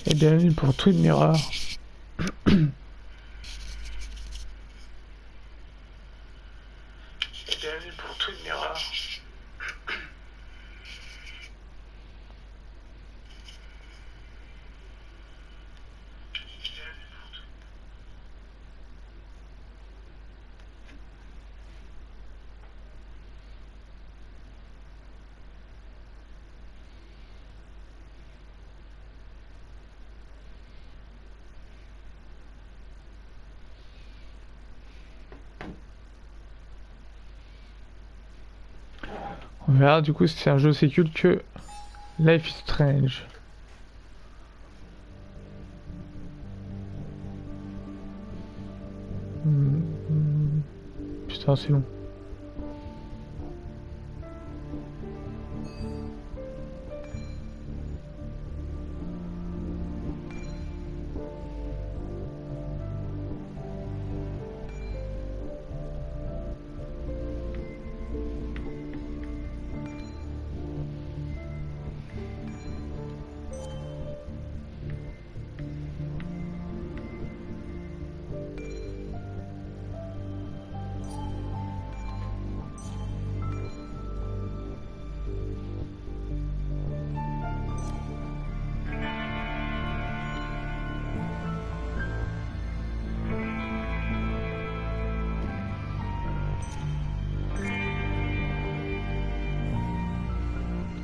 Et bienvenue pour Twin Mirror. On verra du coup si c'est un jeu aussi culte que Life is Strange. Putain, c'est long.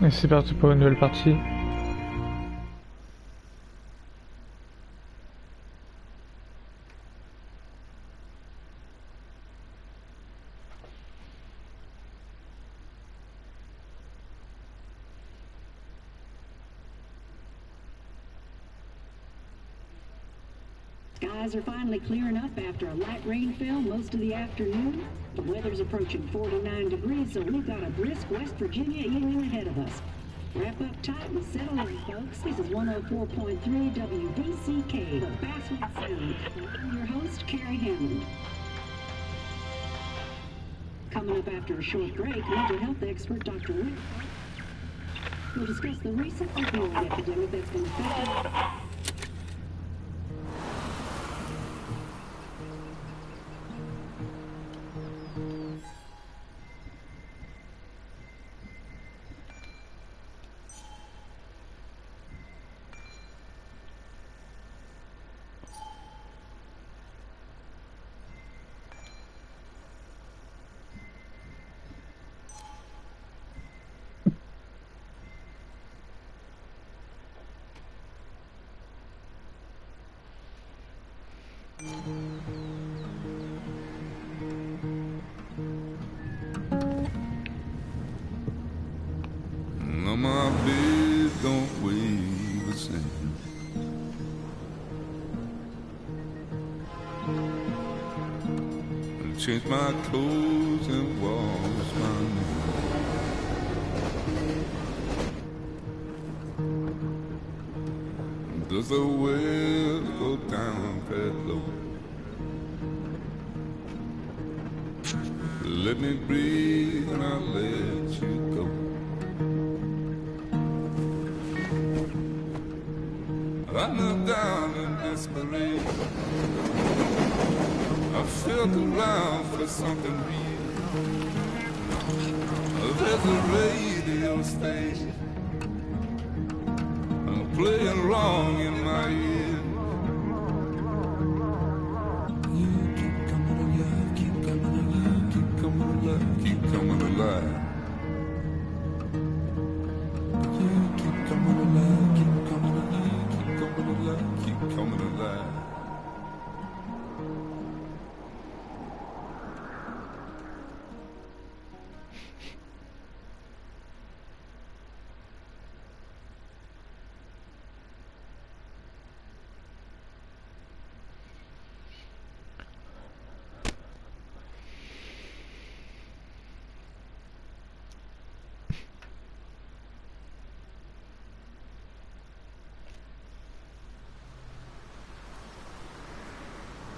Et c'est parti pour une nouvelle partie. Skies are finally clearing up after a light rainfall most of the afternoon. The weather's approaching 49 degrees, so we've got a brisk West Virginia evening ahead of us. Wrap up tight and settle in, folks. This is 104.3 WBCK, the Basswood Sound. I'm your host, Carrie Hammond. Coming up after a short break, mental health expert Dr. Rick will discuss the recent opioid epidemic that's been affecting No, my bed don't weigh the same. Change my clothes and wash my name. Does the well go down that low? Let me breathe and I'll let you go. I knelt down in desperation. I felt around for something real. There's a radio station playing wrong in my ear. You keep coming alive, keep coming alive, keep coming alive, keep coming alive. You keep coming alive, keep coming alive, keep coming alive, keep coming alive.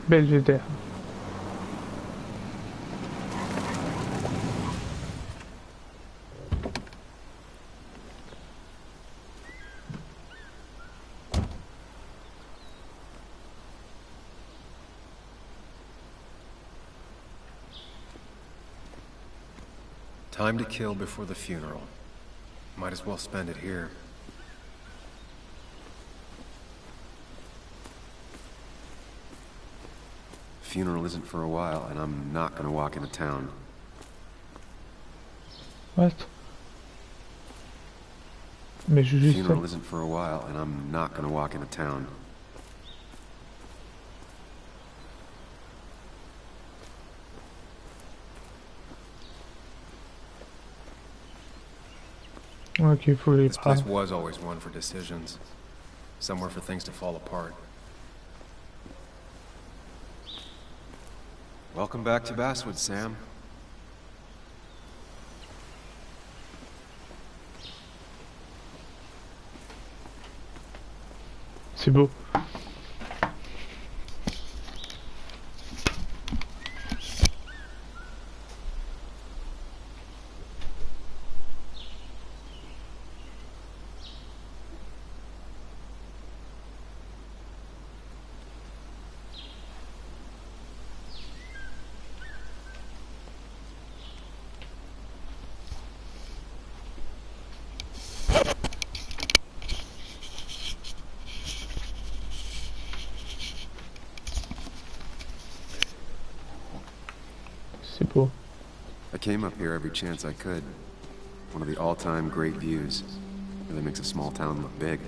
Belvédère. Time to kill before the funeral. Might as well spend it here. Funeral isn't for a while, and I'm not gonna walk into town. What? Mais je juste... Funeral isn't for a while, and I'm not gonna walk into town. Ok, faut les This place prendre. was always one for decisions. Somewhere for things to fall apart. Welcome back to Basswood, Sam. C'est beau. C'est beau. I came up here every chance I could. One of the all-time great views. Really makes a small town look big.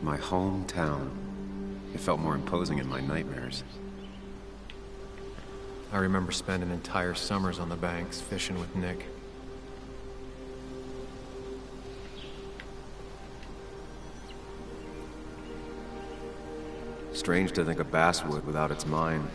My hometown. It felt more imposing in my nightmares. I remember spending entire summers on the banks, fishing with Nick. Strange to think of Basswood without its mine.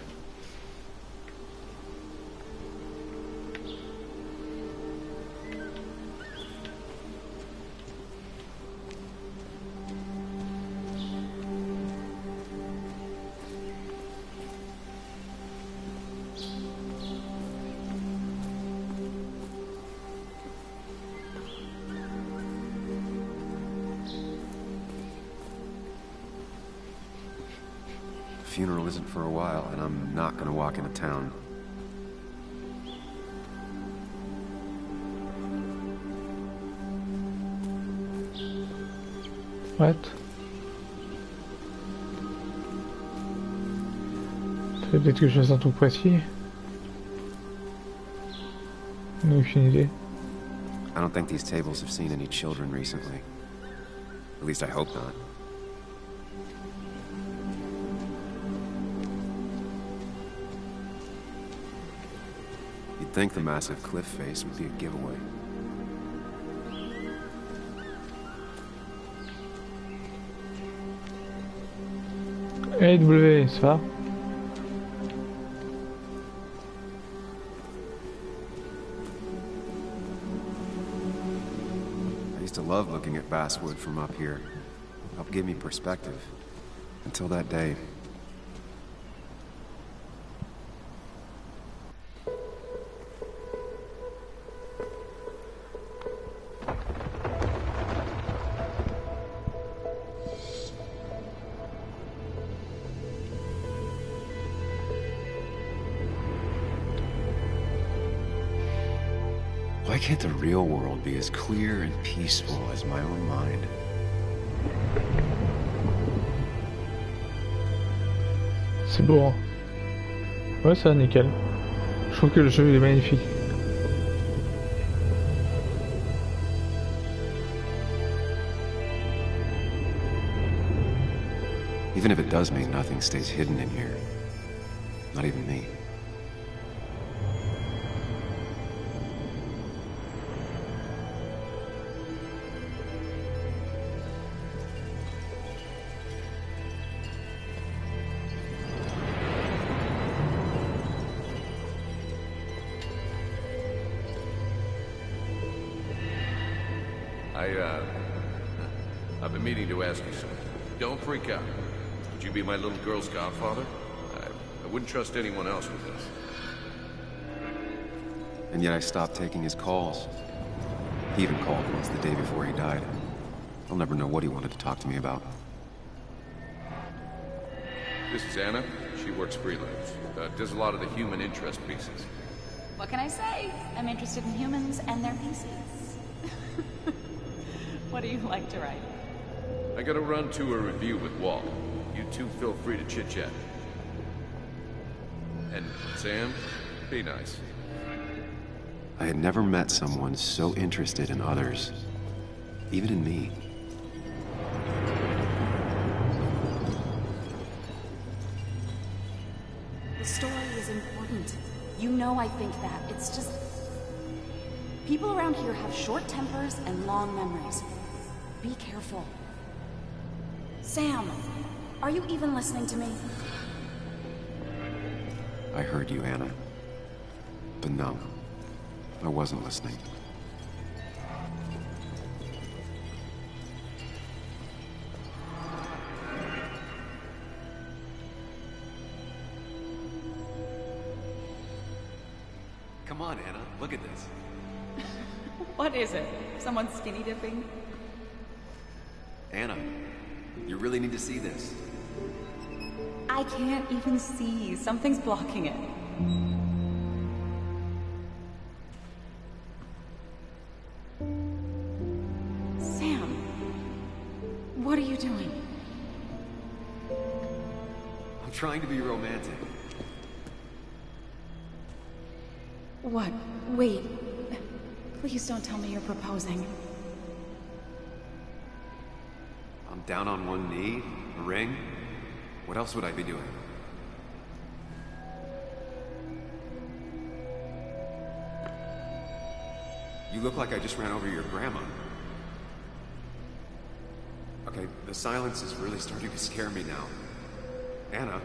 Funeral isn't for a while, and I'm not gonna walk into town. What? Peut-être que je fasse un truc précis. Aucune idée. I don't think these tables have seen any children recently. At least I hope not. You'd think the massive cliff face would be a giveaway. W, ça va? I used to love looking at Basswood from up here. It helped give me perspective. Until that day. Why can't the real world be as clear and peaceful as my own mind? C'est beau, hein? Ouais, ça va nickel. Je trouve que le jeu il est magnifique. Even if it does mean nothing stays hidden in here. Not even me. I've been meaning to ask you something. Don't freak out. Would you be my little girl's godfather? I wouldn't trust anyone else with this. And yet I stopped taking his calls. He even called once the day before he died. I'll never know what he wanted to talk to me about. This is Anna. She works freelance. Does a lot of the human interest pieces. What can I say? I'm interested in humans and their pieces. What do you like to write? I gotta run to a review with Walt. You two feel free to chit-chat. And Sam, be nice. I had never met someone so interested in others, even in me. The story is important. You know I think that. It's just... people around here have short tempers and long memories. Be careful. Sam, are you even listening to me? I heard you, Anna. But no, I wasn't listening. Come on, Anna, look at this. What is it? Someone skinny dipping? Anna, you really need to see this. I can't even see. Something's blocking it. Sam, what are you doing? I'm trying to be romantic. What? Wait. Please don't tell me you're proposing. I'm down on one knee, a ring. What else would I be doing? You look like I just ran over your grandma. Okay, the silence is really starting to scare me now. Anna,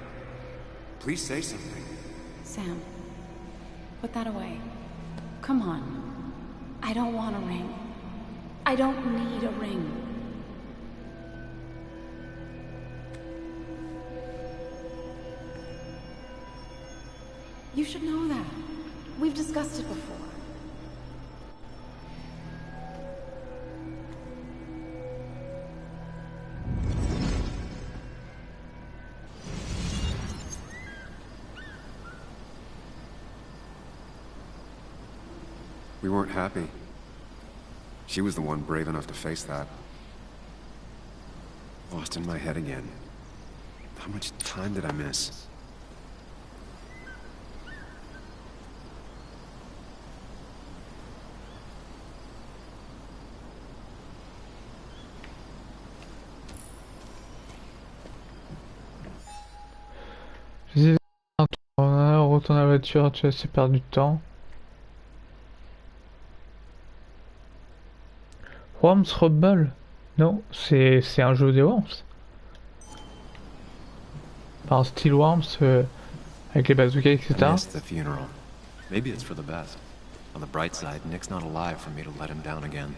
please say something. Sam, put that away. Come on. I don't want a ring. I don't need a ring. You should know that. We've discussed it before. We weren't happy. She was the one brave enough to face that. Lost in my head again. How much time did I miss? Retourne à la voiture, tu as assez perdu de temps. Worms Rebel? Non, c'est un jeu des Worms. Par style Worms avec les bazookas, etc. I missed the funeral. Maybe it's for the best. On the bright side, Nick's not alive for me to let him down again.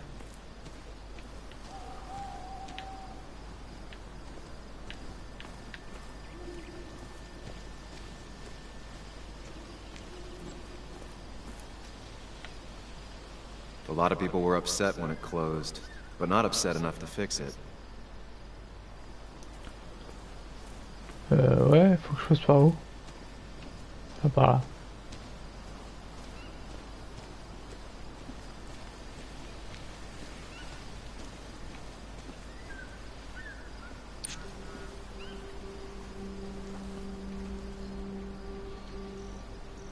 A lot of people were upset when it closed, but not upset enough to fix it. Ouais, faut que je fasse par où? Ah, par là.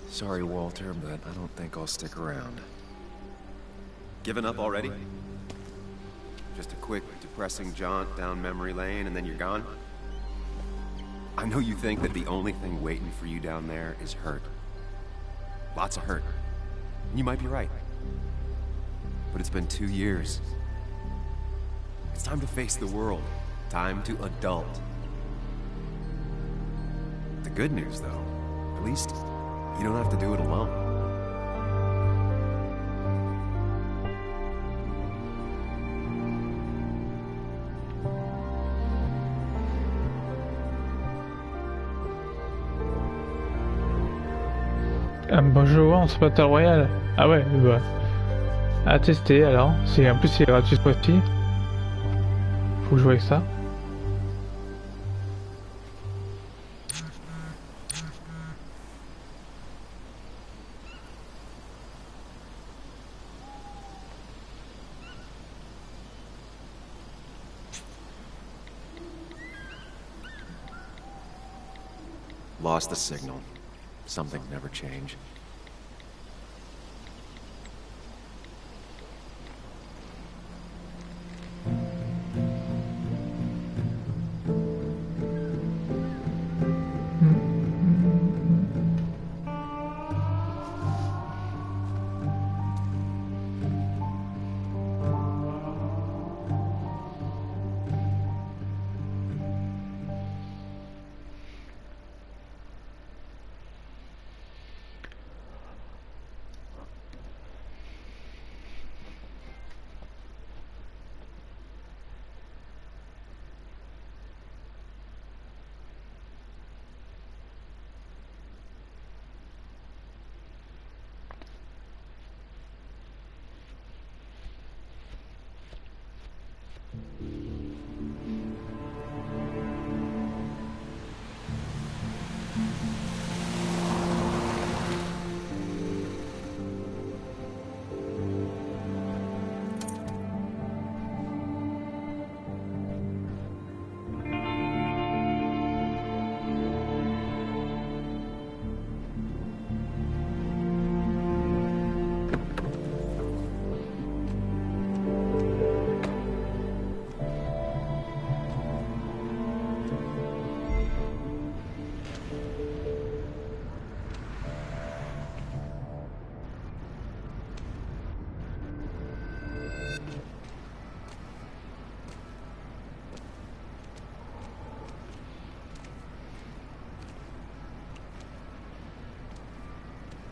Sorry, Walter, but I don't think I'll stick around. Given up already? Just a quick, depressing jaunt down memory lane and then you're gone? I know you think that the only thing waiting for you down there is hurt. Lots of hurt. And you might be right. But it's been 2 years. It's time to face the world. Time to adult. The good news, though, at least you don't have to do it alone. Bonjour, on se Battle Royale. Ah ouais, bah. À tester alors. En plus c'est gratuit ce mois-ci. Faut jouer avec ça. Lost the signal. Something never changed.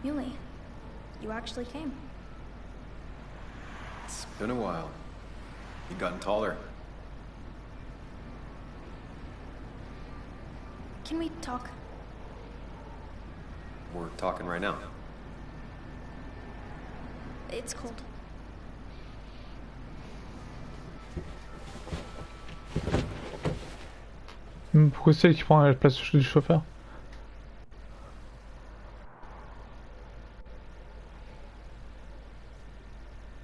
Muley, you actually came. It's been a while. You've gotten taller. Can we talk? We're talking right now. It's cold. Pourquoi c'est elle qui prend la place du chauffeur?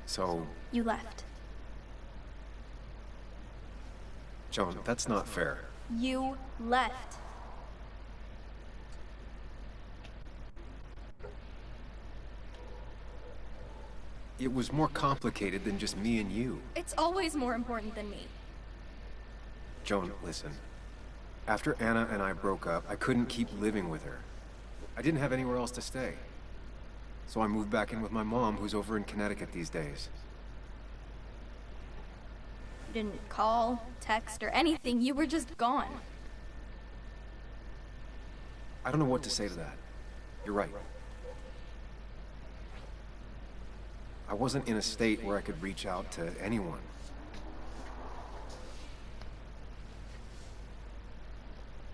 So, You left. Joan, that's not fair. You left. It was more complicated than just me and you. It's always more important than me. Joan, listen. After Anna and I broke up, I couldn't keep living with her. I didn't have anywhere else to stay. So I moved back in with my mom, who's over in Connecticut these days. You didn't call, text, or anything. You were just gone. I don't know what to say to that. You're right. I wasn't in a state where I could reach out to anyone.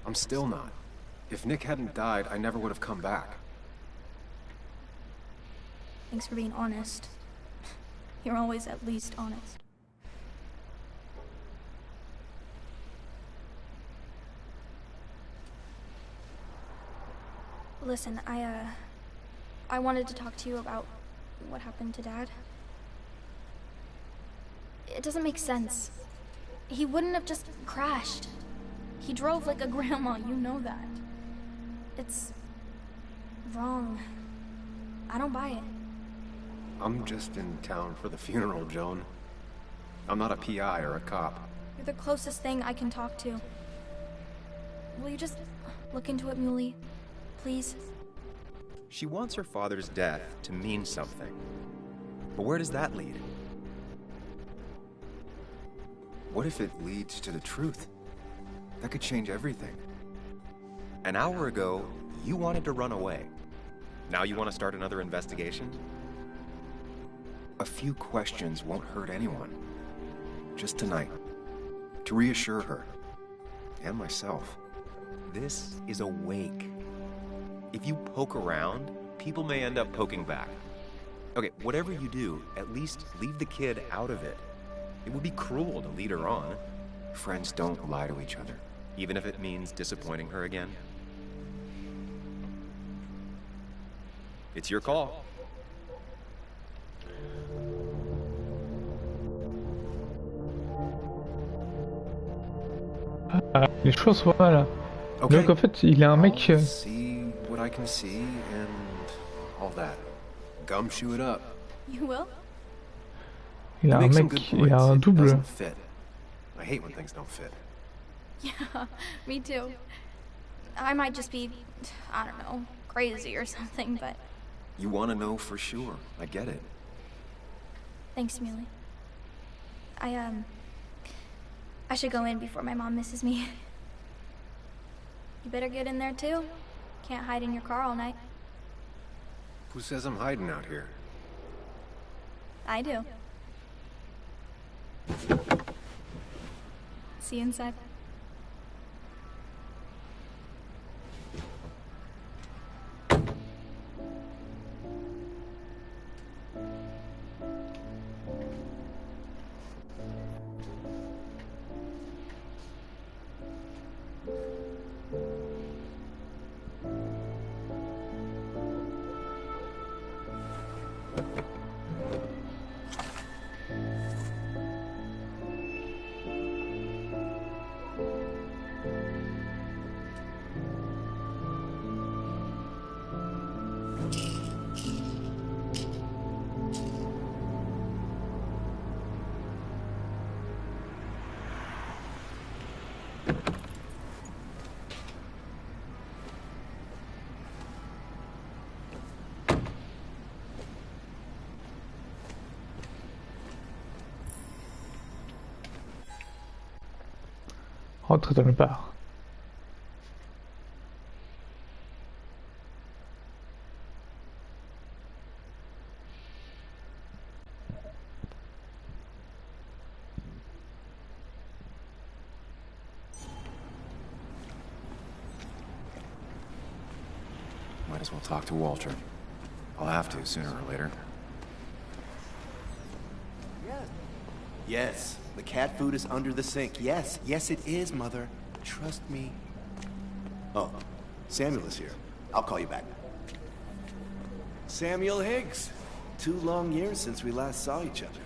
I'm still not. If Nick hadn't died, I never would have come back. Thanks for being honest. You're always at least honest. Listen, I wanted to talk to you about what happened to Dad. It doesn't make sense. He wouldn't have just crashed. He drove like a grandma, you know that. It's wrong. I don't buy it. I'm just in town for the funeral, Joan. I'm not a PI or a cop. You're the closest thing I can talk to. Will you just look into it, Muley? Please? She wants her father's death to mean something. But where does that lead? What if it leads to the truth? That could change everything. An hour ago, you wanted to run away. Now you want to start another investigation? A few questions won't hurt anyone. Just tonight. To reassure her. And myself. This is a wake. If you poke around, people may end up poking back. Okay, whatever you do, at least leave the kid out of it. It would be cruel to lead her on. Friends don't lie to each other, even if it means disappointing her again. It's your call. Ah, les choix sont pas mal. Okay. Donc en fait, il a un mec. I'll see what I can see and all that. Gumshoe it up. You will? Il a un Make some mec, good il a points. un It double. doesn't fit. I hate when things don't fit. Yeah, me too. I might just be, I don't know, crazy or something, but You want to know for sure. I get it. thanks, Muley. I should go in before my mom misses me. You better get in there too. Can't hide in your car all night. Who says I'm hiding out here? I do. See you inside. Rentre dans le bar. Might as well talk to Walter. I'll have to sooner or later. Yes, the cat food is under the sink. Yes, yes it is, Mother. Trust me. Oh, Samuel is here. I'll call you back. Samuel Higgs. 2 long years since we last saw each other.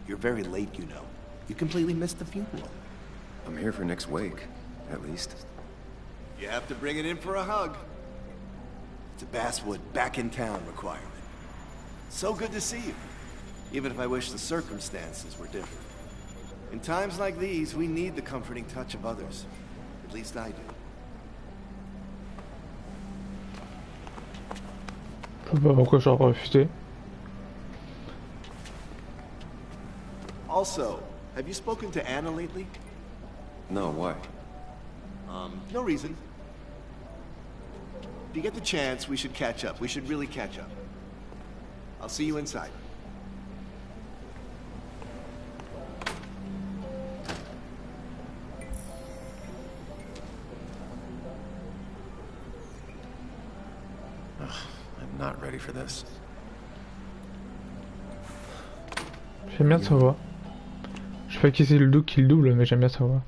You're very late, you know. You completely missed the funeral. I'm here for Nick's wake, at least. You have to bring it in for a hug. It's a Basswood back in town requirement. So good to see you. Even if I wish the circumstances were different. In times like these, we need the comforting touch of others. At least I do. Je sais pas pourquoi j'aurais refusé. Also, have you spoken to Anna lately? No, why? No reason. If you get the chance, we should catch up. We should really catch up. I'll see you inside. I'm not ready for this. J'aime bien sa voix. Je sais pas qui c'est le doux qui le double, mais j'aime bien sa voix.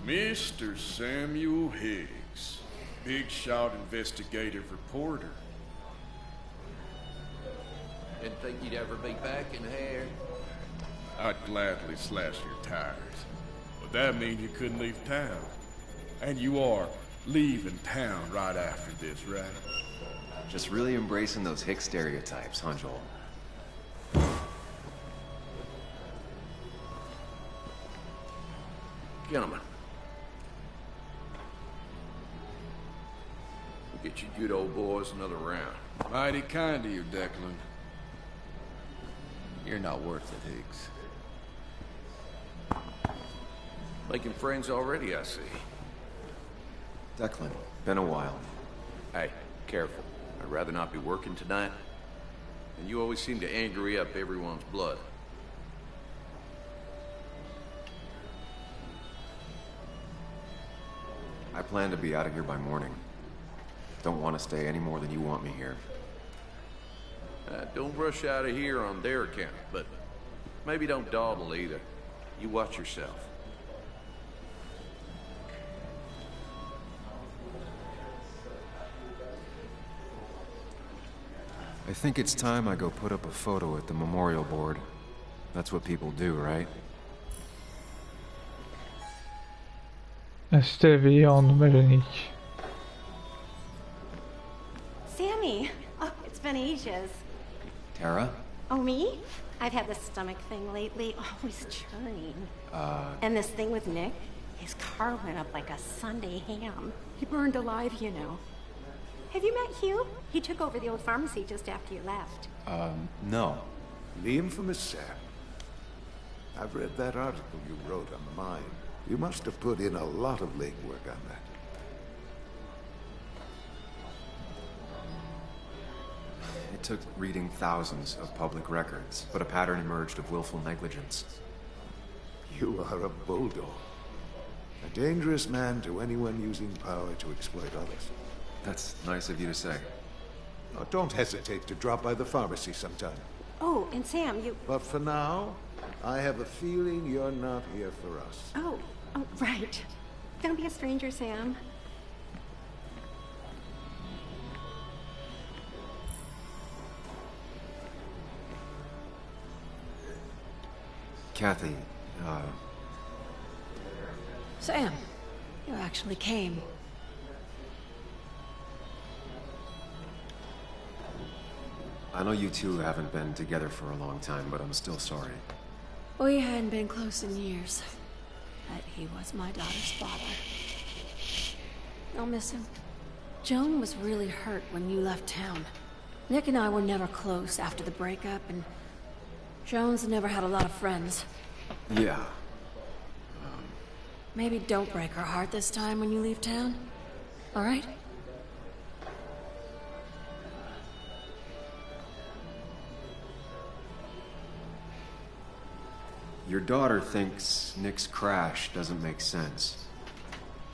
Mr. Samuel Higgs, big shot investigative reporter. Didn't think you'd ever be back in here. I'd gladly slash your tires, but that means you couldn't leave town. And you are leaving town right after this, right? Just really embracing those hick stereotypes, huh, Joel? Gentlemen. We'll get you good old boys another round. Mighty kind of you, Declan. You're not worth it, Higgs. Making friends already, I see. Declan, been a while. Hey, careful. I'd rather not be working tonight. And you always seem to angry up everyone's blood. I plan to be out of here by morning. Don't want to stay any more than you want me here. Don't rush out of here on their account, but maybe don't dawdle either. You watch yourself. I think it's time I go put up a photo at the memorial board. That's what people do, right? Stevie en numérique. Sammy! Oh, it's been ages. Tara? Oh, me? I've had this stomach thing lately, always churning. And this thing with Nick? His car went up like a Sunday ham. He burned alive, you know. Have you met Hugh? He took over the old pharmacy just after you left. No. The infamous Sam. I've read that article you wrote on the mine. You must have put in a lot of legwork on that. It took reading thousands of public records, but a pattern emerged of willful negligence. You are a bulldog. A dangerous man to anyone using power to exploit others. That's nice of you to say. Oh, don't hesitate to drop by the pharmacy sometime. Oh, and Sam, you... But for now, I have a feeling you're not here for us. Oh, right. Don't be a stranger, Sam. Kathy, Sam, you actually came. I know you two haven't been together for a long time, but I'm still sorry. We hadn't been close in years, but he was my daughter's father. I'll miss him. Joan was really hurt when you left town. Nick and I were never close after the breakup, and Joan's never had a lot of friends. Yeah. Maybe don't break her heart this time when you leave town, all right? Your daughter thinks Nick's crash doesn't make sense.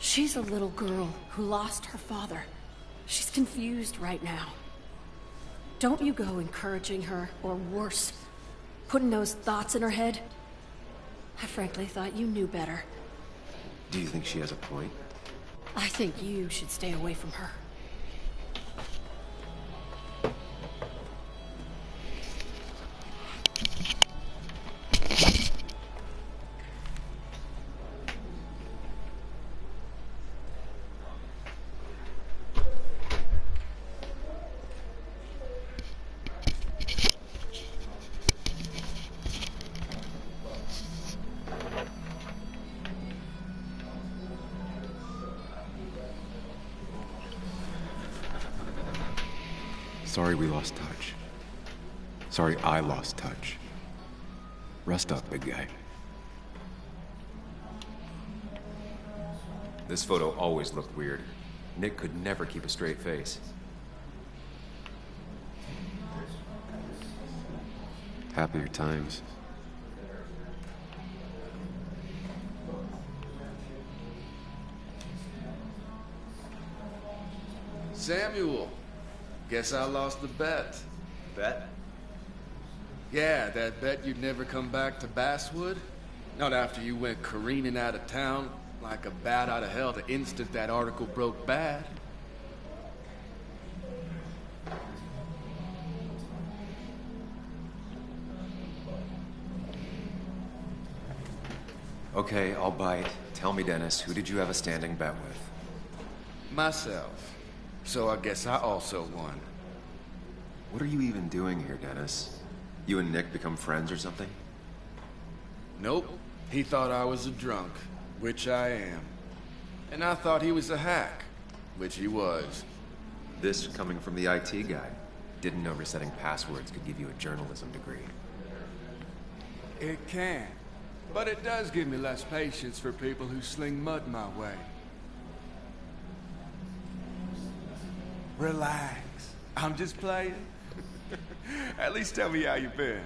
She's a little girl who lost her father. She's confused right now. Don't you go encouraging her, or worse, putting those thoughts in her head. I frankly thought you knew better. Do you think she has a point? I think you should stay away from her. Sorry we lost touch. Sorry I lost touch. Rest up, big guy. This photo always looked weird. Nick could never keep a straight face. Happier times. Samuel, guess I lost the bet. Bet? Yeah, that bet you'd never come back to Basswood. Not after you went careening out of town like a bat out of hell the instant that article broke bad. Okay, I'll bite. Tell me, Dennis, who did you have a standing bet with? Myself. So I guess I also won. What are you even doing here, Dennis? You and Nick become friends or something? Nope. He thought I was a drunk, which I am. And I thought he was a hack, which he was. This coming from the IT guy. Didn't know resetting passwords could give you a journalism degree. It can. But it does give me less patience for people who sling mud my way. Relax. I'm just playing. At least tell me how you've been.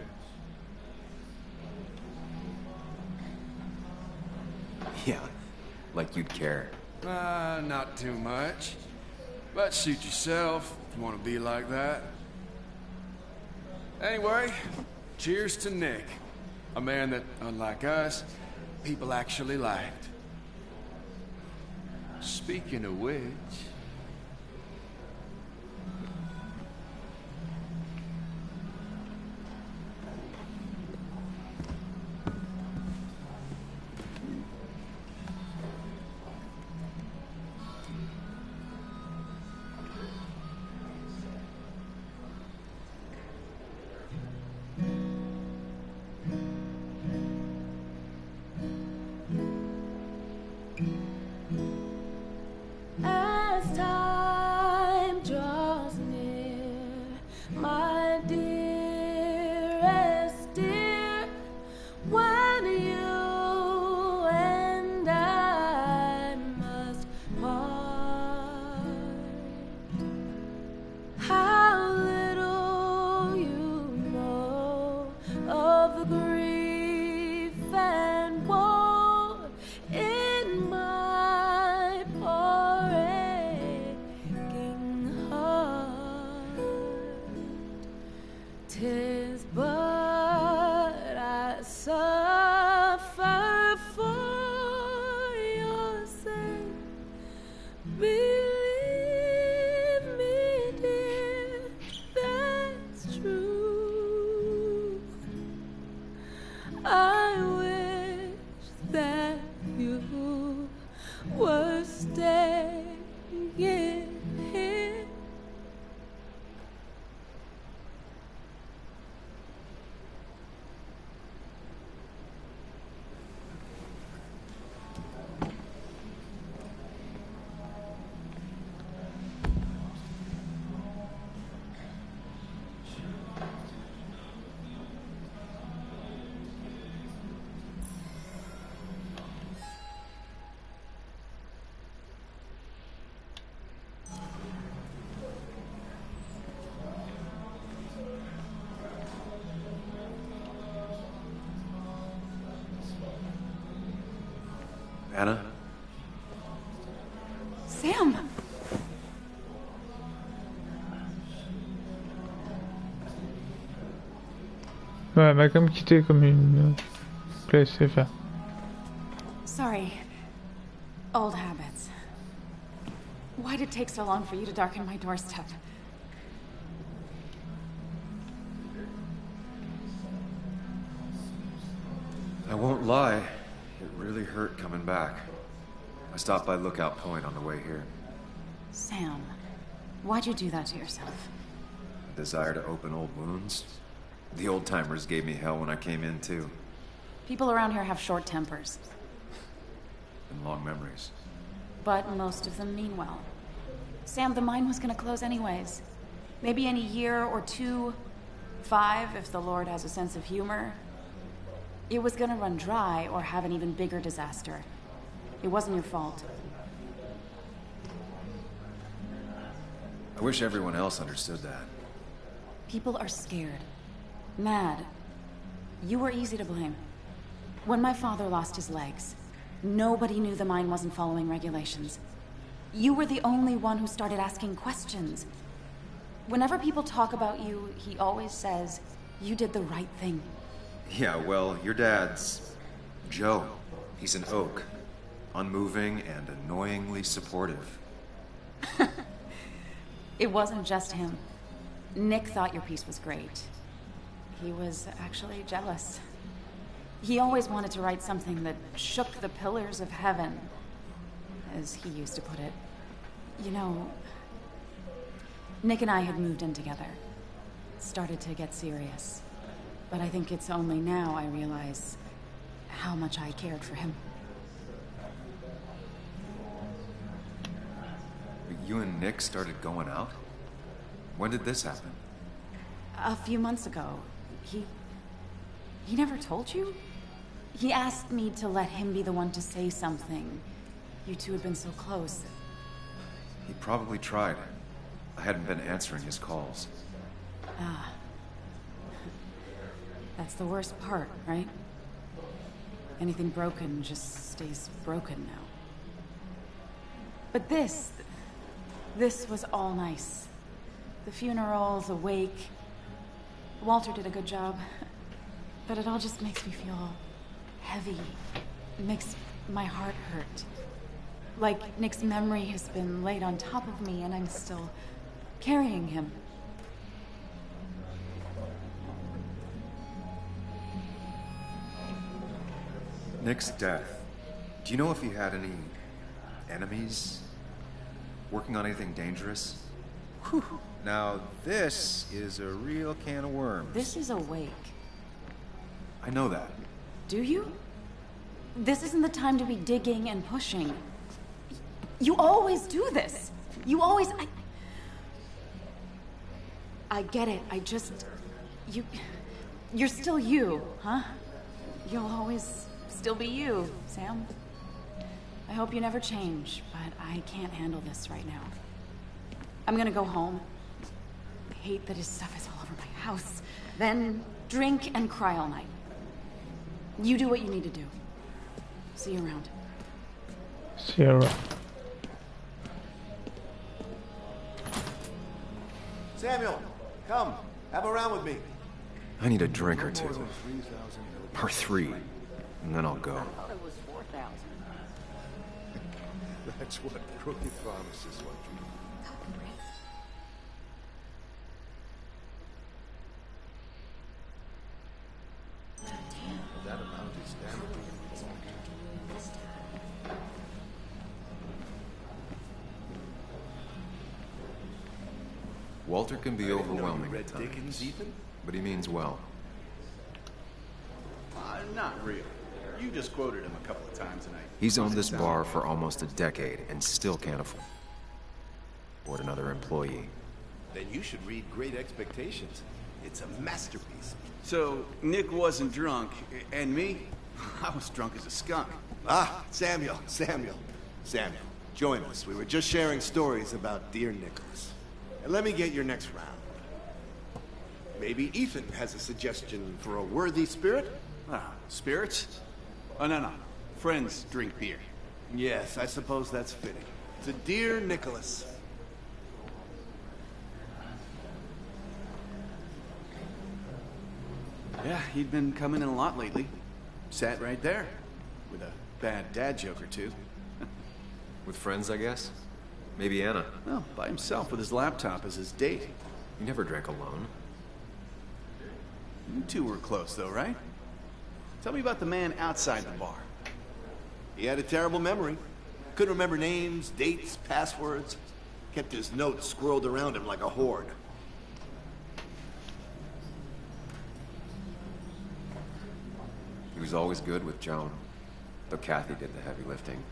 Yeah, like you'd care. Not too much. But suit yourself if you want to be like that. Anyway, cheers to Nick. A man that, unlike us, people actually liked. Speaking of which... As time draws near, my dearest dear, when you and I must part, how little you know of the grief and woe in my poor aching heart. 'Tis but I suffer for your sake. Believe me, dear, that's true. I wish that you were staying here. Anna? Sam! Ouais, elle m'a comme quitté comme une laissé faire. Sorry. Old habits. Why did it take so long for you to darken my doorstep? I won't lie. It really hurt coming back. I stopped by Lookout Point on the way here. Sam, why'd you do that to yourself? A desire to open old wounds? The old-timers gave me hell when I came in, too. People around here have short tempers. And long memories. But most of them mean well. Sam, the mine was gonna close anyways. Maybe in a year or 2, 5 if the Lord has a sense of humor. It was gonna run dry or have an even bigger disaster. It wasn't your fault. I wish everyone else understood that. People are scared. Mad. You were easy to blame. When my father lost his legs, nobody knew the mine wasn't following regulations. You were the only one who started asking questions. Whenever people talk about you, he always says, you did the right thing. Yeah, well, your dad's... Joe. He's an oak. Unmoving and annoyingly supportive. It wasn't just him. Nick thought your piece was great. He was actually jealous. He always wanted to write something that shook the pillars of heaven, as he used to put it. You know, Nick and I had moved in together. Started to get serious. But I think it's only now I realize how much I cared for him. You and Nick started going out? When did this happen? A few months ago. He never told you? He asked me to let him be the one to say something. You two had been so close. He probably tried. I hadn't been answering his calls. Ah. That's the worst part, right? Anything broken just stays broken now. But this was all nice. The funeral, the wake. Walter did a good job. But it all just makes me feel heavy. It makes my heart hurt. Like Nick's memory has been laid on top of me and I'm still carrying him. Nick's death. Do you know if he had any enemies? Working on anything dangerous? Whew. Now, this is a real can of worms. This is a wake. I know that. Do you? This isn't the time to be digging and pushing. You always do this. You always... I get it. I just... You're still you, huh? You'll always still be you, Sam. I hope you never change, but I can't handle this right now. I'm gonna go home. I hate that his stuff is all over my house. Then drink and cry all night. You do what you need to do. See you around. See you around. Samuel, come. Have a round with me. I need a drink or two. Or 3. And then I'll go. That's what crooked promises want you to do. That amount is damaging. Walter can be overwhelming at times, Dickens, Ethan? but he means well. Not real. You just quoted him a couple of times tonight. He's owned this bar for almost a decade and still can't afford another employee. Then you should read Great Expectations. It's a masterpiece. So, Nick wasn't drunk, and me? I was drunk as a skunk. Ah, Samuel. Join us. We were just sharing stories about dear Nicholas. And let me get your next round. Maybe Ethan has a suggestion for a worthy spirit? Ah, spirits? Oh, no. Friends drink beer. Yes, I suppose that's fitting. To dear Nicholas. Yeah, he'd been coming in a lot lately. Sat right there. With a bad dad joke or two. With friends, I guess? Maybe Anna. Well, by himself with his laptop as his date. He never drank alone. You two were close, though, right? Tell me about the man outside the bar. He had a terrible memory. Couldn't remember names, dates, passwords. Kept his notes squirreled around him like a hoard. He was always good with Joan, though Kathy did the heavy lifting.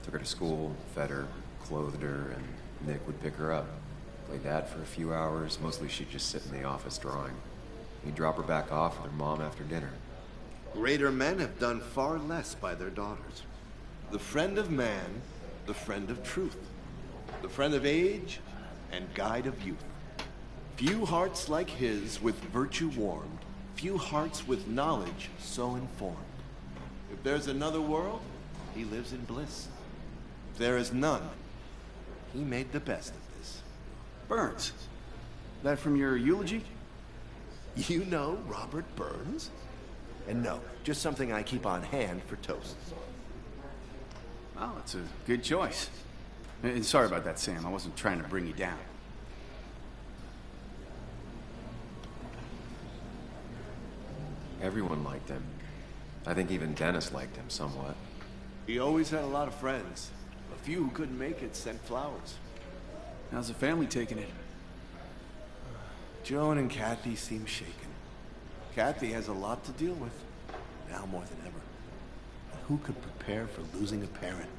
Took her to school, fed her, clothed her, and Nick would pick her up. Play dad for a few hours. Mostly she'd just sit in the office drawing. He'd drop her back off with her mom after dinner. Greater men have done far less by their daughters. The friend of man, the friend of truth. The friend of age, and guide of youth. Few hearts like his with virtue warmed. Few hearts with knowledge so informed. If there's another world, he lives in bliss. If there is none, he made the best of this. Burns. That from your eulogy? You know Robert Burns? And no, just something I keep on hand for toasts. Well, it's a good choice. And sorry about that, Sam. I wasn't trying to bring you down. Everyone liked him. I think even Dennis liked him somewhat. He always had a lot of friends. A few who couldn't make it sent flowers. How's the family taking it? Joan and Kathy seem shaken. Kathy has a lot to deal with, now more than ever. But who could prepare for losing a parent?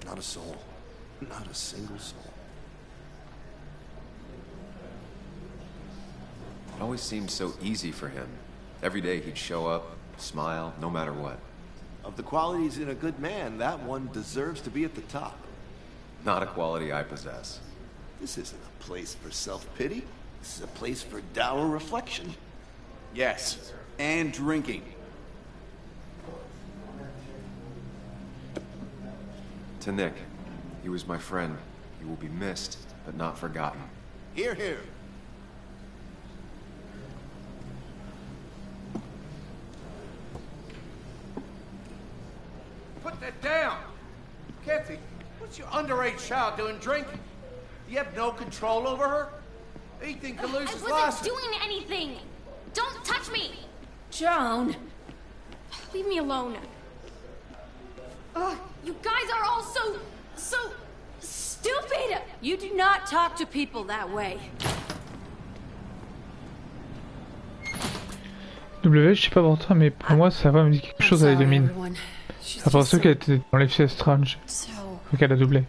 Not a soul. Not a single soul. It always seemed so easy for him. Every day he'd show up, smile, no matter what. Of the qualities in a good man, that one deserves to be at the top. Not a quality I possess. This isn't a place for self-pity. This is a place for dour reflection. Yes, and drinking. To Nick, he was my friend. He will be missed, but not forgotten. Hear, hear. Put that down! Kathy, what's your underage child doing drinking? You have no control over her? Anything could lose his I wasn't license. doing anything! Don't touch me! Joan! Leave me alone. Ugh, you guys are all so stupid! You do not talk to people that way. W, je sais pas pour toi, mais pour moi, ça va me dire quelque chose avec les mines. C'est pour ceux qui étaient dans les pièces Strange. Donc elle a doublé.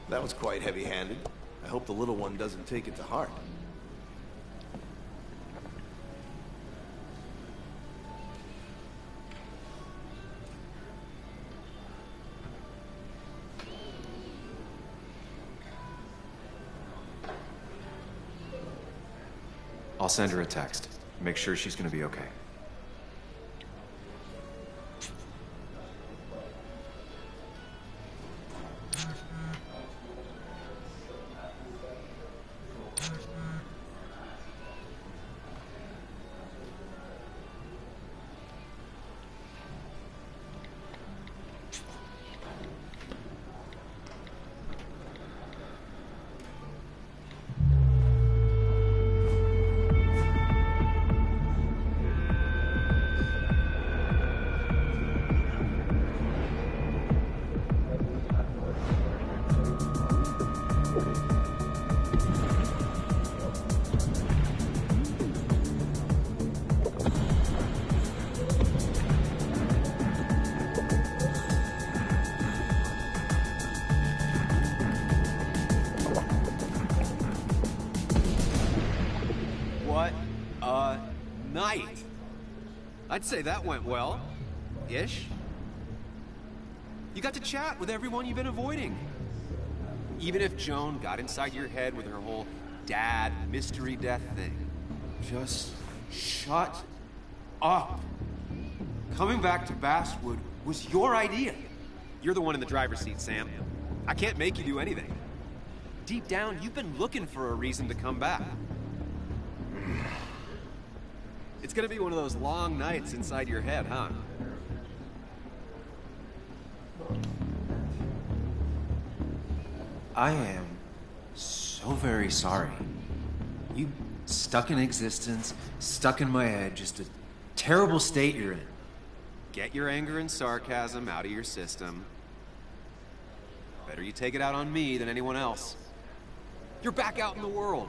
That was quite heavy-handed. I hope the little one doesn't take it to heart. I'll send her a text. Make sure she's gonna be okay. Night. I'd say that went well. Ish. You got to chat with everyone you've been avoiding. Even if Joan got inside your head with her whole dad mystery death thing. Just shut up. Coming back to Basswood was your idea. You're the one in the driver's seat, Sam. I can't make you do anything. Deep down, you've been looking for a reason to come back. It's gonna be one of those long nights inside your head, huh? I am so very sorry. You stuck in existence, stuck in my head, just a terrible state you're in. Get your anger and sarcasm out of your system. Better you take it out on me than anyone else. You're back out in the world,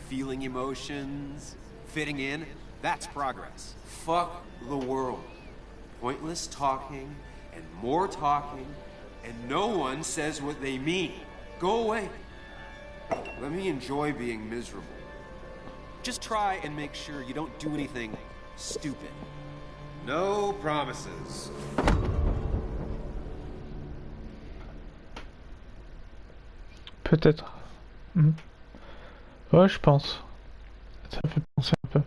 feeling emotions, fitting in. That's progress. Fuck the world. Pointless talking, and more talking, and no one says what they mean. Go away. Let me enjoy being miserable. Just try and make sure you don't do anything stupid. No promises. Peut-être. Ouais, je pense. Ça me fait penser un peu.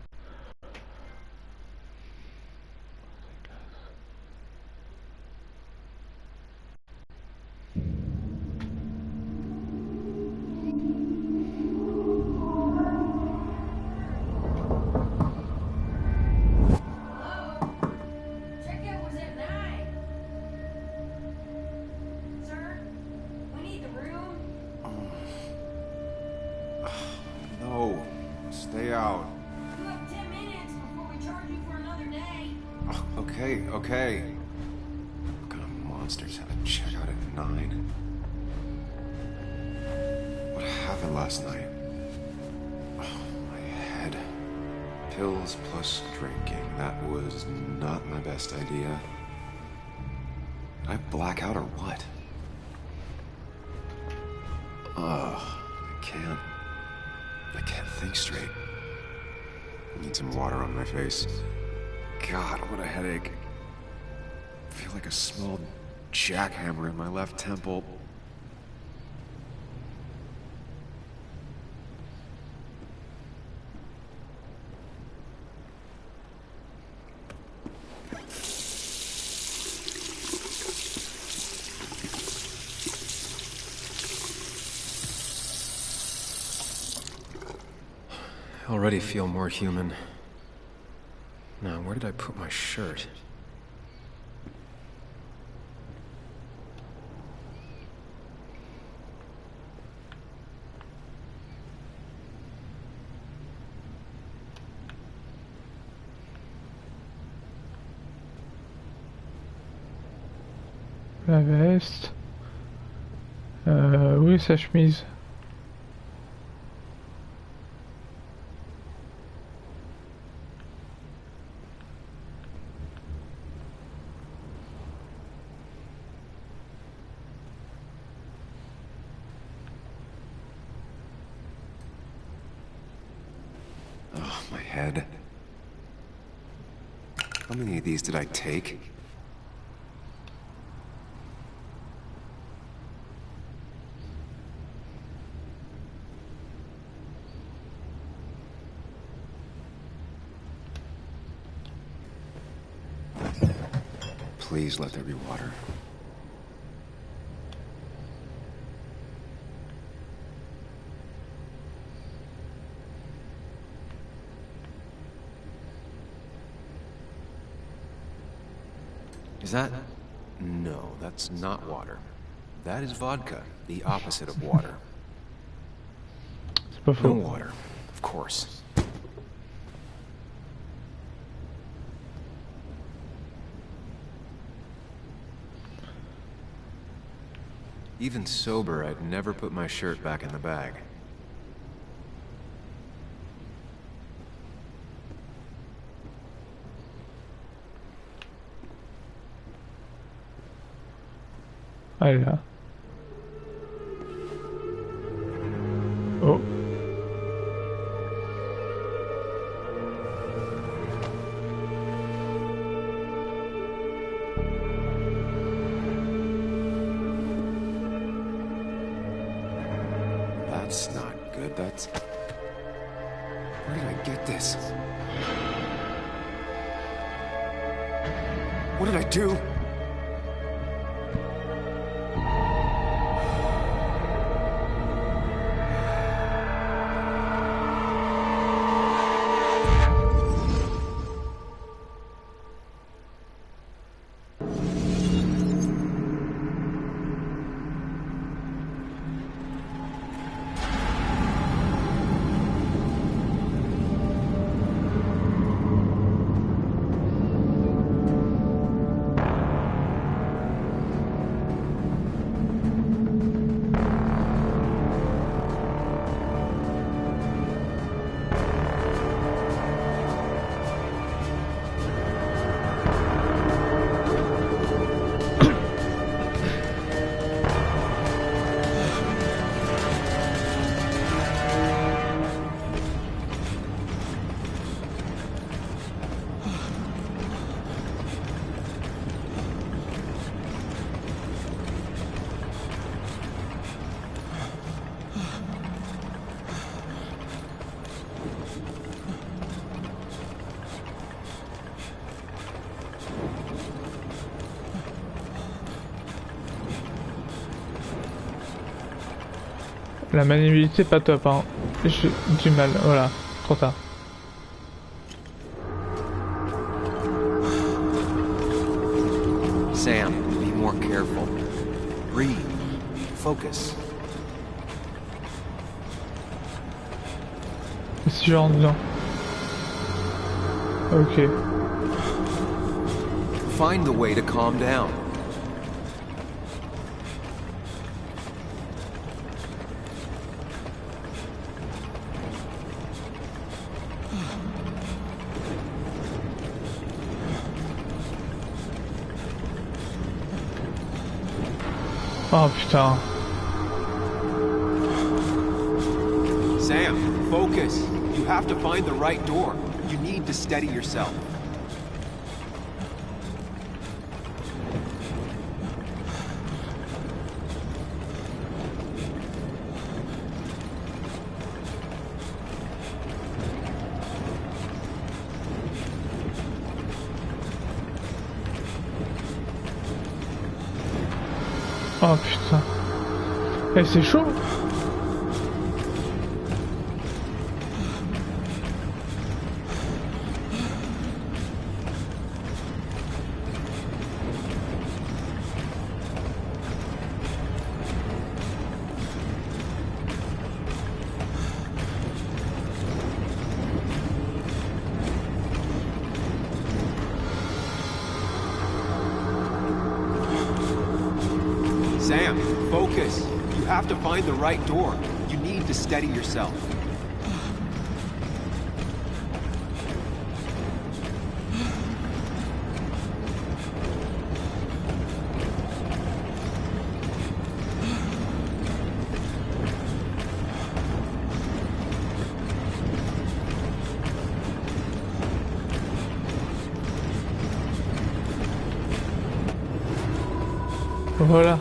Okay, okay. What kind of monsters have a checkout at 9? What happened last night? Oh, my head. Pills plus drinking. That was not my best idea. Did I black out or what? Ugh, I can't think straight. I need some water on my face. God, what a headache. I feel like a small jackhammer in my left temple. I already feel more human. Now, where did I put my shirt? La veste. Où est sa chemise? Oh, my head. How many of these did I take? Please let there be water. Is that... No, that's not water. That is vodka, the opposite of water. No water, of course. Even sober, I'd never put my shirt back in the bag. Elle est là. Oh. That's not good. That's... Where did I get this? What did I do? La maniabilité pas top, hein. J'ai du mal, voilà, trop tard. Sam, be more careful. Breathe. Focus. Et si je rentre dedans? Ok. Find the way to calm down. Oh putain. Sam, focus. You have to find the right door. You need to steady yourself. Oh putain. Eh, c'est chaud. Sam, focus. You have to find the right door. You need to steady yourself. Voilà.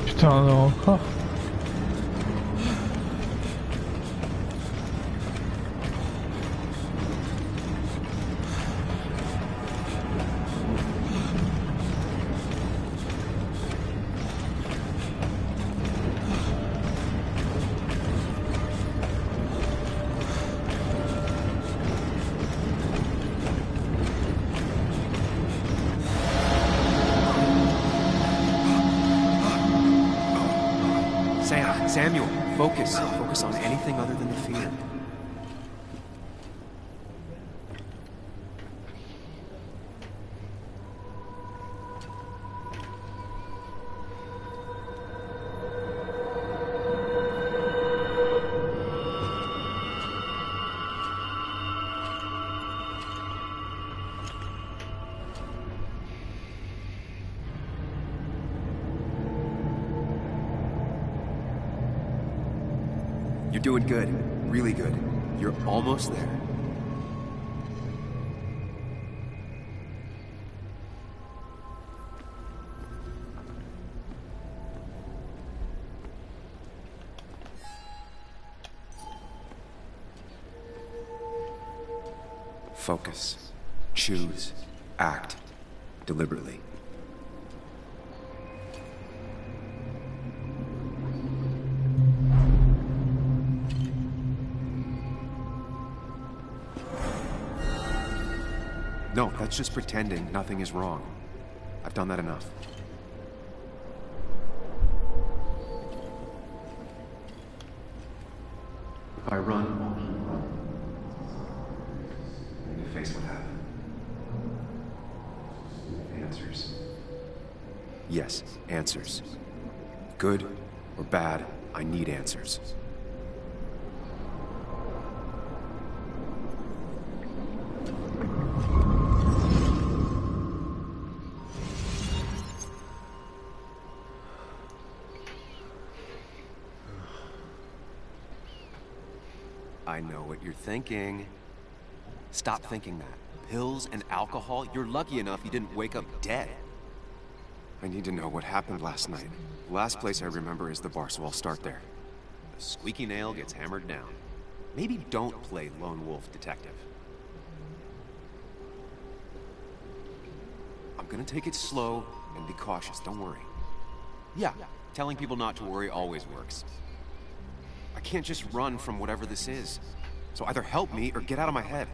Putain, non, encore. Samuel, focus. Focus on anything other than the fear. You're doing good. Really good. You're almost there. Focus. Choose. Act. Deliberately. No, that's just pretending nothing is wrong. I've done that enough. If I run, I'll keep running. I need to face what happened. Answers. Yes, answers. Good or bad, I need answers. I know what you're thinking. Stop thinking that. Pills and alcohol, you're lucky enough you didn't wake up dead. I need to know what happened last night. The last place I remember is the bar, so I'll start there. The squeaky nail gets hammered down. Maybe don't play lone wolf detective. I'm gonna take it slow and be cautious, don't worry. Yeah, telling people not to worry always works. I can't just run from whatever this is. So either help me or get out of my head.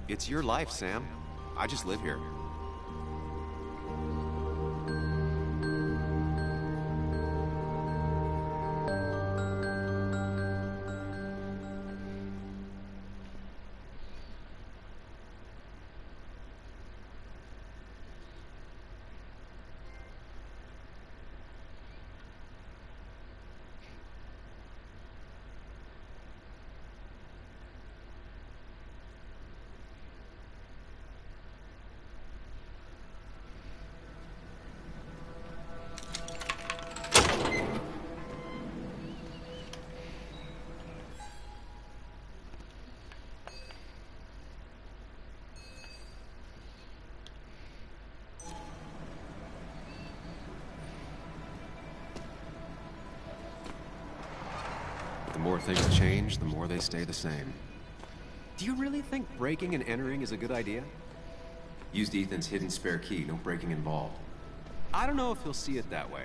It's your life, Sam. I just live here. more things change, the more they stay the same. Do you really think breaking and entering is a good idea? Used Ethan's hidden spare key, no breaking involved. I don't know if he'll see it that way.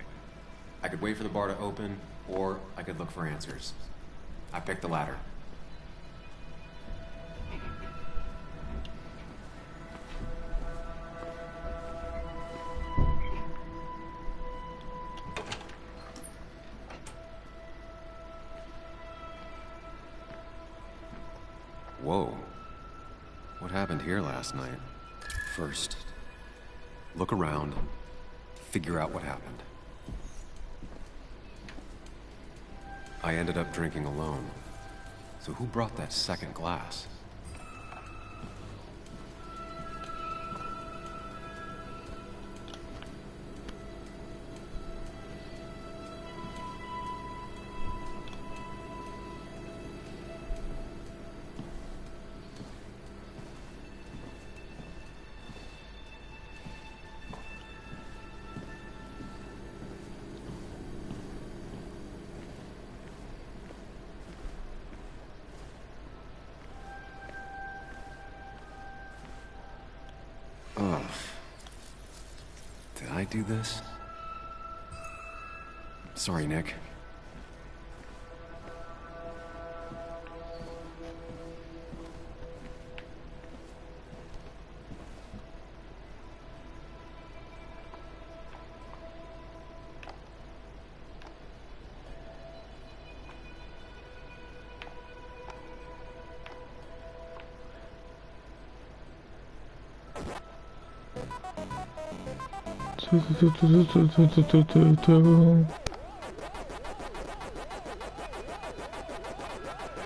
I could wait for the bar to open, or I could look for answers. I picked the latter. Whoa. What happened here last night? First, look around, figure out what happened. I ended up drinking alone. So who brought that second glass? Did I do this? Sorry, Nick.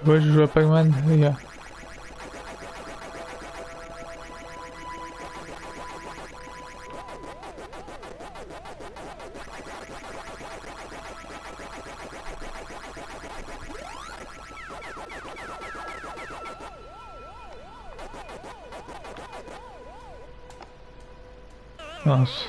Ouais, je joue à Pac-Man, les gars. Mince.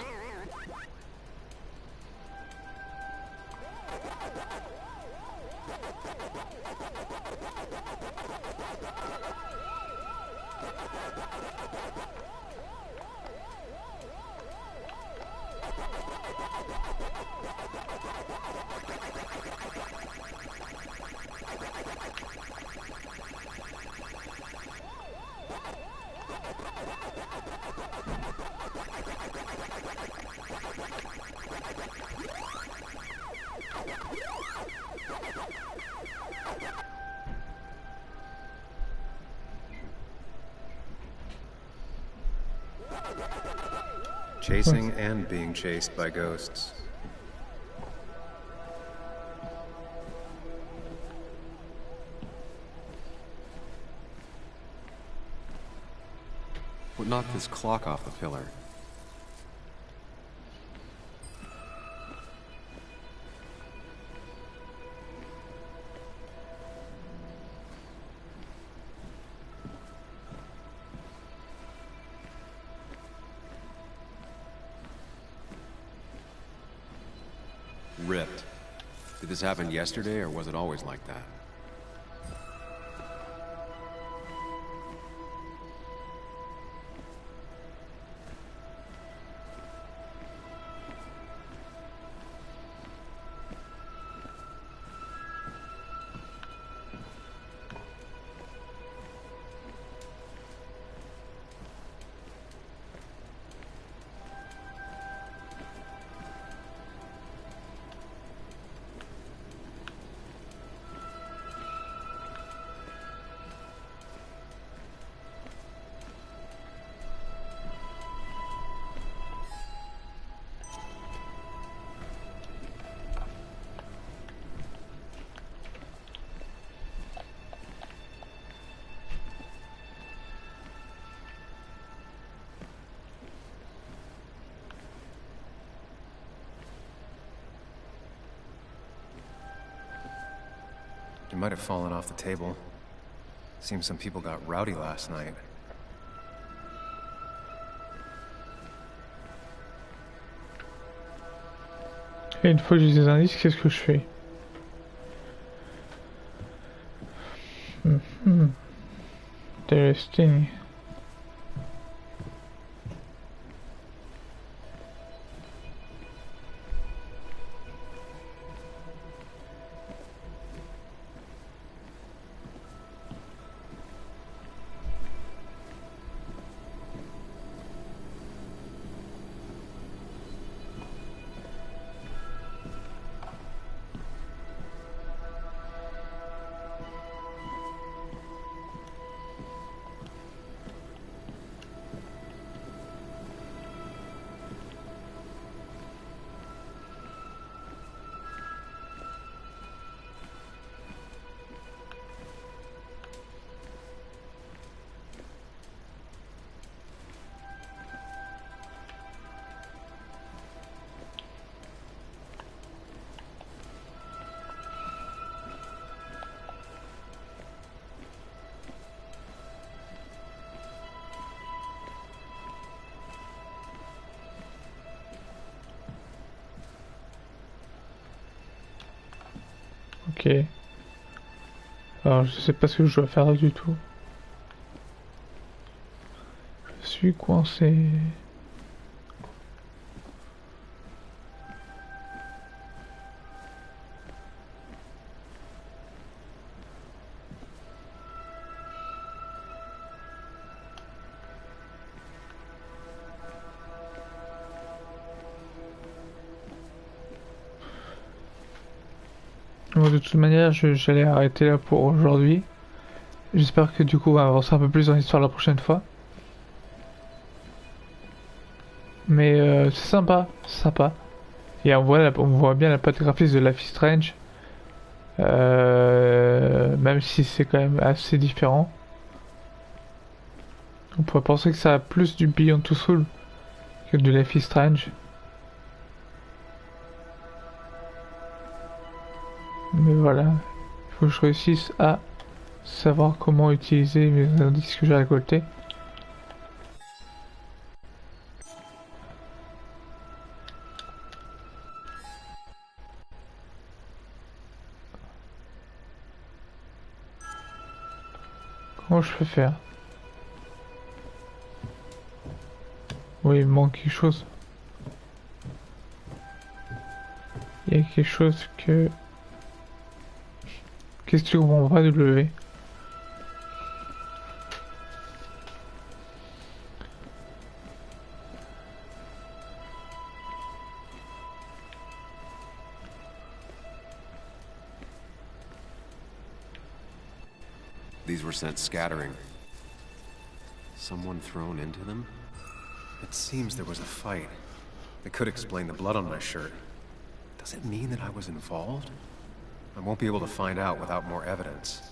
Chasing and being chased by ghosts. What knocked this clock off the pillar? Ripped. Did this happen yesterday, or was it always like that? It might have fallen off the table. Seems some people got rowdy last night. Et une fois que j'ai des indices, qu'est-ce que je fais? Interesting. Ok. Alors je sais pas ce que je dois faire du tout. Je suis coincé. Bon, de toute manière, j'allais arrêter là pour aujourd'hui. J'espère que du coup on va avancer un peu plus dans l'histoire la prochaine fois. Mais c'est sympa, c'est sympa. Et on voit bien la patte graphiste de Life is Strange. Même si c'est quand même assez différent. On pourrait penser que ça a plus du Beyond Two Souls que de Life is Strange. Mais voilà, il faut que je réussisse à savoir comment utiliser mes indices que j'ai récoltés. Comment je peux faire? Oui, il me manque quelque chose. Il y a quelque chose que... Qu'est-ce que tu comprends pas, W? These were sent scattering. Someone thrown into them? It seems there was a fight. It could explain the blood on my shirt. Does it mean that I was involved? I won't be able to find out without more evidence.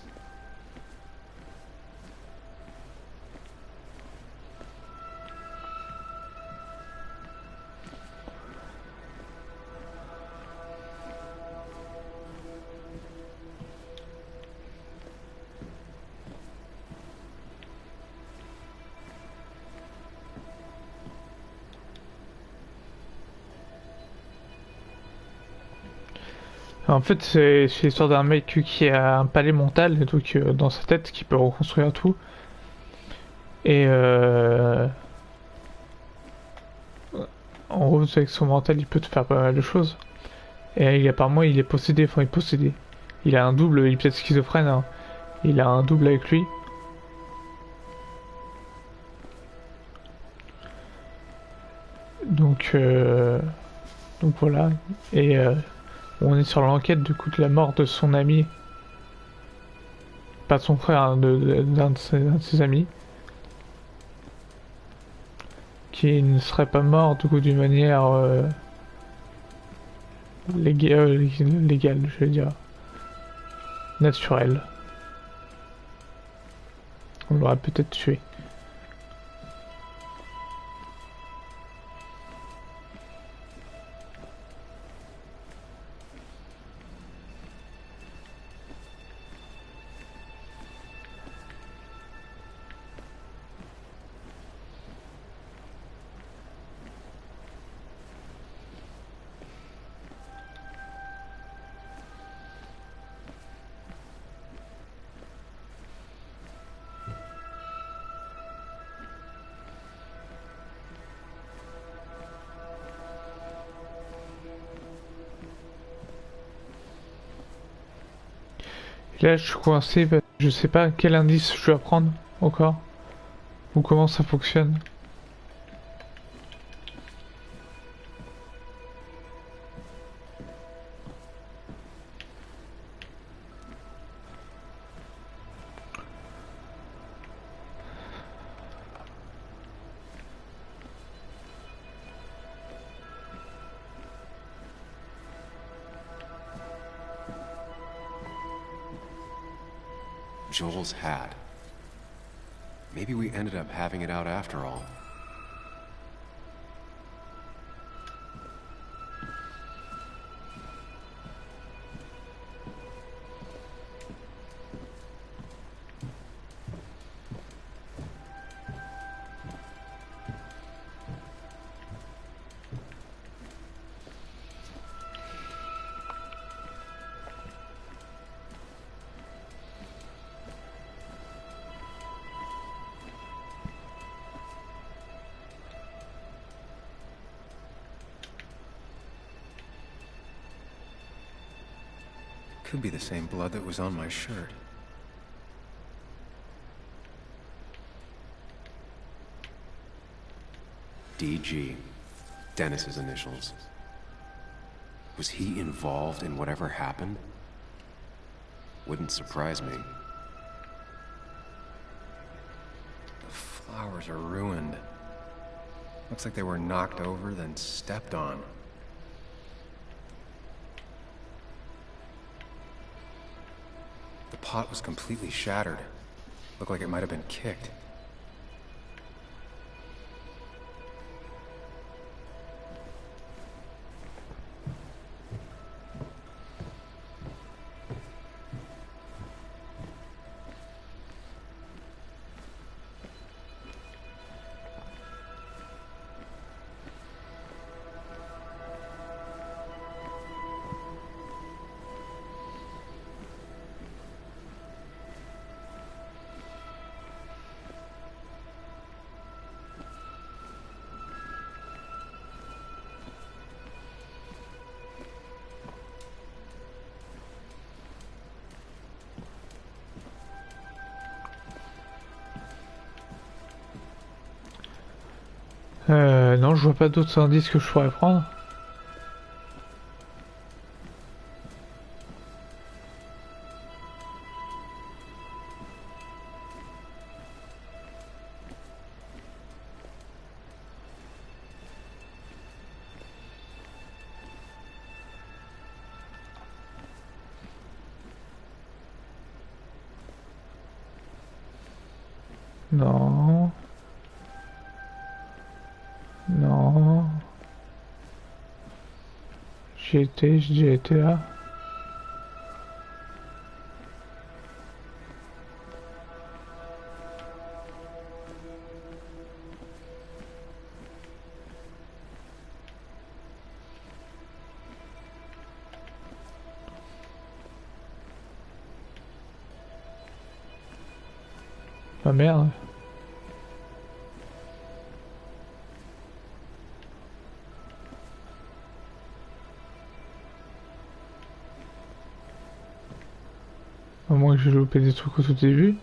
En fait, c'est l'histoire d'un mec qui a un palais mental, et donc dans sa tête, qui peut reconstruire tout. Et en gros, avec son mental, il peut te faire pas mal de choses. Et apparemment, il est possédé, enfin, il est possédé. Il a un double, il est peut-être schizophrène, hein. Il a un double avec lui. Donc voilà. Et on est sur l'enquête du coup de la mort de son ami. Pas de son frère, hein, d'un de ses amis. Qui ne serait pas mort du coup d'une manière légale, je vais dire. Naturelle. On l'aurait peut-être tué. Là, je suis coincé, je sais pas quel indice je dois prendre encore. Ou comment ça fonctionne. Joel's hat. Maybe we ended up having it out after all. Could be the same blood that was on my shirt. DG. Dennis's initials. Was he involved in whatever happened? Wouldn't surprise me. The flowers are ruined. Looks like they were knocked over, then stepped on. The pot was completely shattered. Looked like it might have been kicked. Non, je vois pas d'autres indices que je pourrais prendre. Non. Non. J'ai déjà été là. Ah merde. Au moins que j'ai loupé des trucs au tout début.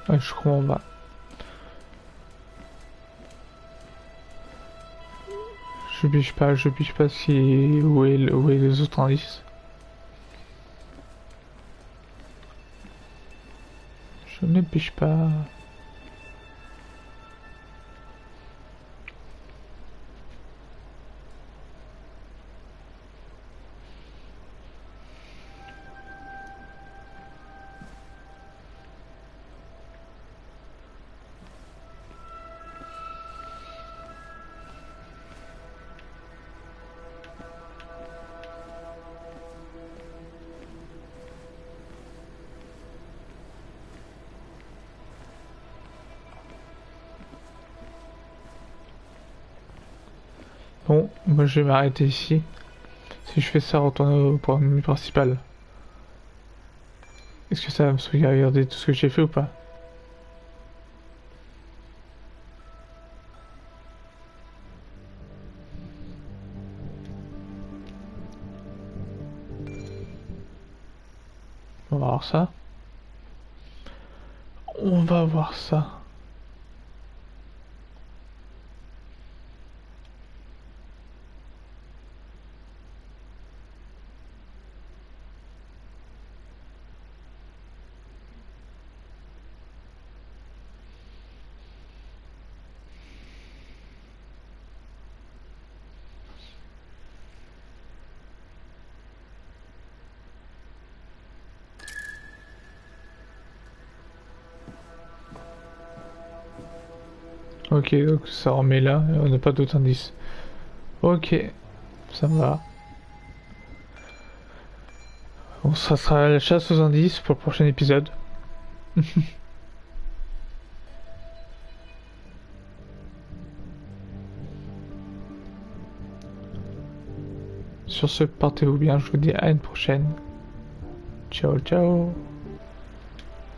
Ouais, je comprends pas. Je piche pas si où est les autres indices. Je ne piche pas. Bon, moi je vais m'arrêter ici. Si je fais ça, retourner au point de vue principal. Est-ce que ça va me sauvegarder tout ce que j'ai fait ou pas? On va voir ça. On va voir ça. Ok, donc ça remet là, et on n'a pas d'autres indices. Ok, ça va. Bon, ça sera la chasse aux indices pour le prochain épisode. Sur ce, portez-vous bien, je vous dis à une prochaine. Ciao, ciao.